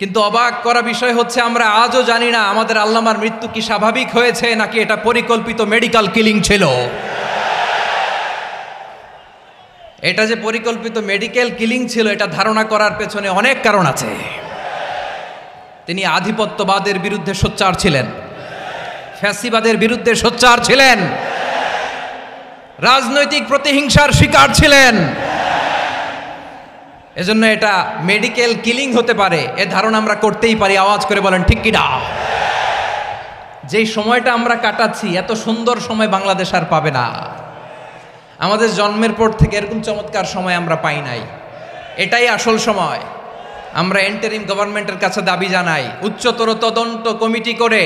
কিন্তু অবাক করা বিষয় হচ্ছে আমরা আজও জানি না আমাদের আল্লামার মৃত্যু কি স্বাভাবিক হয়েছে নাকি এটা পরিকল্পিত মেডিকেল কিলিং ছিল। এটা যে পরিকল্পিত মেডিকেল কিলিং ছিল এটা ধারণা করার পেছনে অনেক কারণ আছে। তিনি আধিপত্যবাদের বিরুদ্ধে সোচ্চার ছিলেন, ফ্যাসিবাদের বিরুদ্ধে সোচ্চার ছিলেন, রাজনৈতিক প্রতিহিংসার শিকার ছিলেন। এজন্য এটা মেডিকেল কিলিং হতে পারে এ ধারণা আমরা করতেই পারি। আওয়াজ করে বলেন ঠিক কিনা? যেই সময়টা আমরা কাটাচ্ছি এত সুন্দর সময় বাংলাদেশ আর পাবে না। আমাদের জন্মের পর থেকে এরকম চমৎকার সময় আমরা পাই নাই। এটাই আসল সময়। আমরা ইন্টারিম গভর্নমেন্টের কাছে দাবি জানাই উচ্চতর তদন্ত কমিটি করে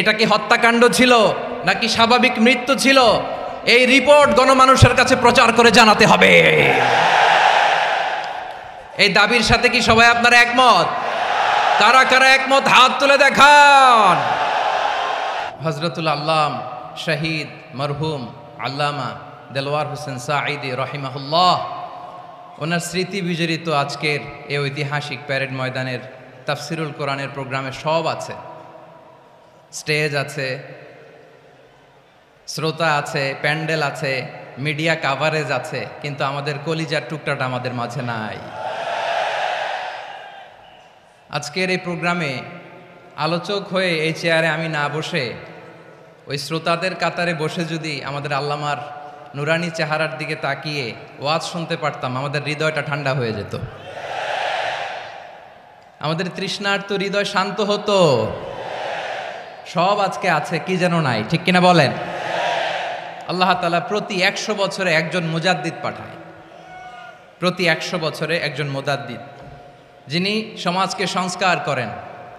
এটা কি হত্যাকাণ্ড ছিল নাকি স্বাভাবিক মৃত্যু ছিল এই রিপোর্ট গণমানুষের কাছে প্রচার করে জানাতে হবে। এই দাবির সাথে কি সবাই আপনারা একমত? কারা কারা একমত হাত তুলে দেখান। হযরতুল আল্লাম শহীদ মরহুম আল্লামা দেলওয়ার হোসেন সাঈদী রহিমাহুল্লাহ, ওনার স্মৃতি বিজড়িত আজকের এই ঐতিহাসিক প্যারেড ময়দানের তাফসিরুল কোরআনের প্রোগ্রামে সব আছে। স্টেজ আছে, শ্রোতা আছে, প্যান্ডেল আছে, মিডিয়া কাভারেজ আছে, কিন্তু আমাদের কলিজার টুকটাটা আমাদের মাঝে নাই। আজকের এই প্রোগ্রামে আলোচক হয়ে এই চেয়ারে আমি না বসে ওই শ্রোতাদের কাতারে বসে যদি আমাদের আল্লামার নুরানি চেহারার দিকে তাকিয়ে ওয়াজ শুনতে পারতাম, আমাদের হৃদয়টা ঠান্ডা হয়ে যেত, আমাদের তৃষ্ণার্ত হৃদয় শান্ত হতো। সব আজকে আছে, কি যেন নাই, ঠিক কিনা বলেন? আল্লাহ তাআলা প্রতি 100 বছরে একজন মুজাদ্দিদ পাঠায়, প্রতি 100 বছরে একজন মুজাদ্দিদ যিনি সমাজকে সংস্কার করেন।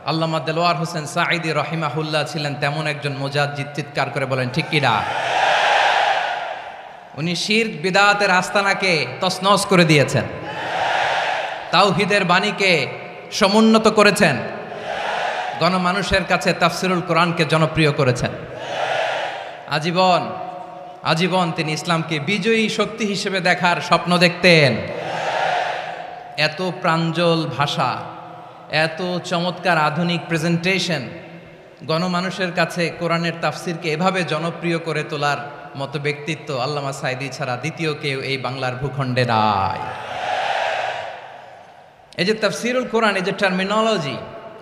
আল্লামা দেলওয়ার হোসেন সাঈদী রহিমাহুল্লাহ ছিলেন তেমন একজন মুজাদ্দিদ। চিৎকার করে বলেন ঠিক কিনা? উনি শিরক বিদআতের আস্তানাকে তছনছ করে দিয়েছেন, তাওহীদের বাণীকে সমুন্নত করেছেন, গণমানুষের কাছে তাফসিরুল কোরআনকে জনপ্রিয় করেছেন। আজীবন আজীবন তিনি ইসলামকে বিজয়ী শক্তি হিসেবে দেখার স্বপ্ন দেখতেন। এত প্রাঞ্জল ভাষা, এত চমৎকার আধুনিক প্রেজেন্টেশন, গণমানুষের কাছে কোরআনের তাফসিরকে এভাবে জনপ্রিয় করে তোলার মতো ব্যক্তিত্ব আল্লামা সাঈদী ছাড়া দ্বিতীয় কেউ এই বাংলার ভূখণ্ডে নাই। এই যে তাফসিরুল কোরআন, এই যে টার্মিনোলজি,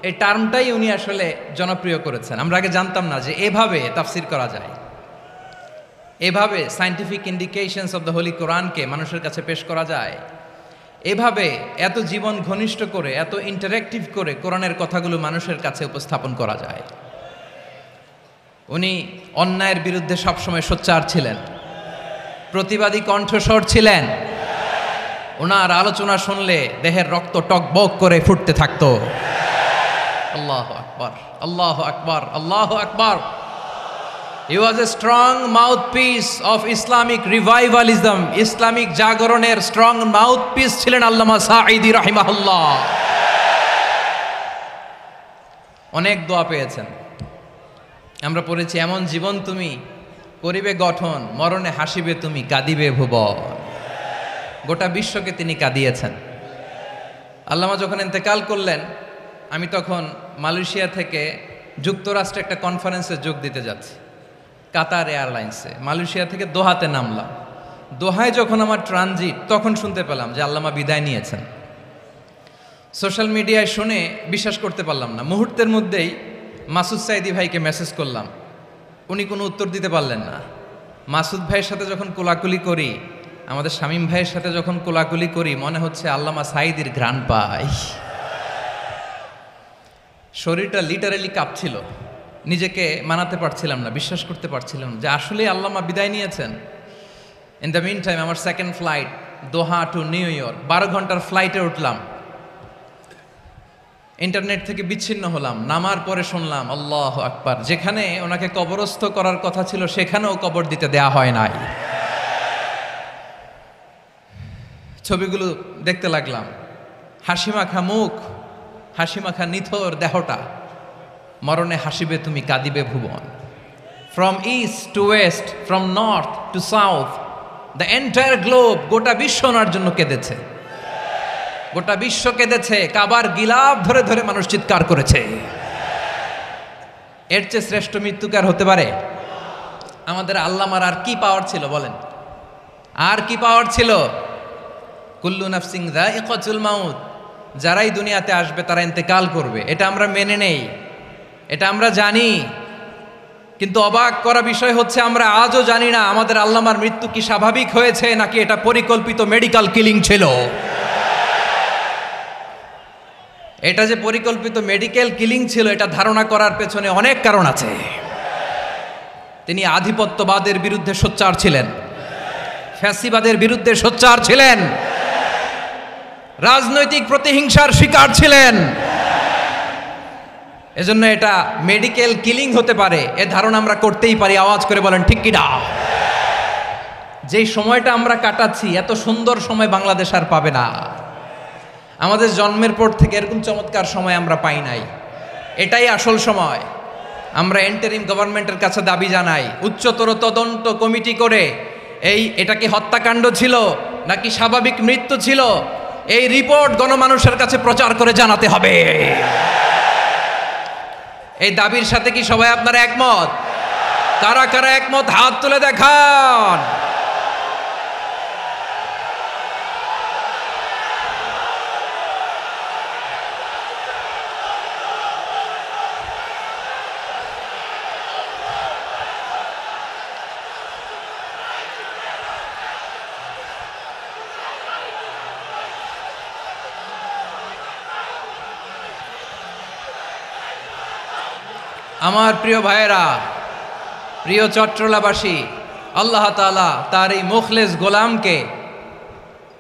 এই টার্মটাই উনি আসলে জনপ্রিয় করেছেন। আমরা আগে জানতাম না যে এভাবে তাফসির করা যায়, এভাবে scientific indications of the Holi কোরআনকে মানুষের কাছে পেশ করা যায়, এভাবে এত জীবন ঘনিষ্ঠ করে, এত ইন্টারেক্টিভ করে কোরআনের কথাগুলো মানুষের কাছে উপস্থাপন করা যায়। উনি অন্যায়ের বিরুদ্ধে সবসময় সোচ্চার ছিলেন, প্রতিবাদী কণ্ঠস্বর ছিলেন। ওনার আলোচনা শুনলে দেহের রক্ত টকবক করে ফুটতে থাকতো। আল্লাহু আকবার, আল্লাহু আকবার, আল্লাহু আকবার। He was a strong mouthpiece of Islamic revivalism. Islamic জাগরণের স্ট্রং মাউথপিস ছিলেন আল্লামা সাঈদী রাহিমাহুল্লাহ। অনেক দোয়া পেয়েছেন। আমরা পড়েছি, এমন জীবন তুমি করিবে গঠন, মরণে হাসিবে তুমি, কাঁদিবে ভুবন। গোটা বিশ্বকে তিনি কাঁদিয়েছেন। আল্লামা যখন ইন্তেকাল করলেন, আমি তখন মালয়েশিয়া থেকে যুক্তরাষ্ট্রে একটা কনফারেন্সে যোগ দিতে যাচ্ছি, কাতার এয়ারলাইন্সে। মালয়েশিয়া থেকে দোহাতে নামলাম। দোহায় যখন আমার ট্রানজিট, তখন শুনতে পেলাম যে আল্লামা বিদায় নিয়েছেন। সোশ্যাল মিডিয়ায় শুনে বিশ্বাস করতে পারলাম না। মুহূর্তের মধ্যেই মাসুদ সাঈদী ভাইকে মেসেজ করলাম, উনি কোনো উত্তর দিতে পারলেন না। মাসুদ ভাইয়ের সাথে যখন কোলাকুলি করি, আমাদের শামীম ভাইয়ের সাথে যখন কোলাকুলি করি, মনে হচ্ছে আল্লামা সাঈদীর ঘ্রাণ পাই। শরীরটা লিটারেলি কাঁপছিল, নিজেকে মানাতে পারছিলাম না, বিশ্বাস করতে পারছিলাম যে আসলে আল্লামা বিদায় নিয়েছেন। ইন দ্য মিন টাইম আমার সেকেন্ড ফ্লাইট দোহা টু নিউ ইয়র্ক, 12 ঘন্টার ফ্লাইটে উঠলাম। ইন্টারনেট থেকে বিচ্ছিন্ন হলাম। নামার পরে শুনলাম আল্লাহু আকবার, যেখানে ওনাকে কবরস্থ করার কথা ছিল সেখানেও কবর দিতে দেয়া হয় নাই। ছবিগুলো দেখতে লাগলাম, হাসিমাখা মুখ, হাসিমাখা নিথর দেহটা, মরণে হাসিবে তুমি, কাঁদিবে ভুবন। From east to west, from north to south, the entire globe, গোটা বিশ্ব ওনার জন্য কেঁদেছে। গোটা বিশ্ব কেঁদেছে, কাবার গিলাফ ধরে ধরে মানুষ চিৎকার করেছে। এর চেয়ে শ্রেষ্ঠ মৃত্যুকার হতে পারে? আমাদের আল্লামার আর কি পাওয়ার ছিল বলেন? আর কি পাওয়ার ছিল? কুল্লু নাফসিন যায়িকাতুল মাউত, যারাই দুনিয়াতে আসবে তারা ইন্তেকাল করবে, এটা আমরা মেনে নেই, এটা আমরা জানি। কিন্তু অবাক করা বিষয় হচ্ছে আমরা আজও জানি না আমাদের আল্লামার মৃত্যু কি স্বাভাবিক হয়েছে নাকি এটা পরিকল্পিত মেডিকেল কিলিং ছিল। এটা যে পরিকল্পিত মেডিকেল কিলিং ছিল এটা ধারণা করার পেছনে অনেক কারণ আছে। তিনি আধিপত্যবাদের বিরুদ্ধে সোচ্চার ছিলেন, ফ্যাসিবাদের বিরুদ্ধে সোচ্চার ছিলেন, রাজনৈতিক প্রতিহিংসার শিকার ছিলেন। এজন্য এটা মেডিকেল কিলিং হতে পারে এ ধারণা আমরা করতেই পারি। আওয়াজ করে বলেন ঠিক কি না? যেই সময়টা আমরা কাটাচ্ছি এত সুন্দর সময় বাংলাদেশ আর পাবে না। আমাদের জন্মের পর থেকে এরকম চমৎকার সময় আমরা পাই নাই। এটাই আসল সময়। আমরা ইন্টারিম গভর্নমেন্টের কাছে দাবি জানাই, উচ্চতর তদন্ত কমিটি করে এটা কি হত্যাকাণ্ড ছিল নাকি স্বাভাবিক মৃত্যু ছিল, এই রিপোর্ট গণমানুষের কাছে প্রচার করে জানাতে হবে। এই দাবির সাথে কি সবাই আপনারা একমত? কারা কারা একমত হাত তুলে দেখান। আমার প্রিয় ভাইয়েরা, প্রিয় চট্টলাবাসী, আল্লাহ তাআলা তার এই মুখলেস গোলামকে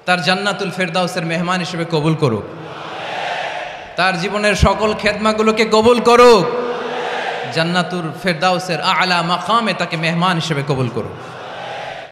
তার জান্নাতুল ফেরদাউসের মেহমান হিসেবে কবুল করুক, তার জীবনের সকল খেদমাগুলোকে কবুল করুক, জান্নাতুল ফেরদাউসের আলা মাকামে তাকে মেহমান হিসেবে কবুল করুক।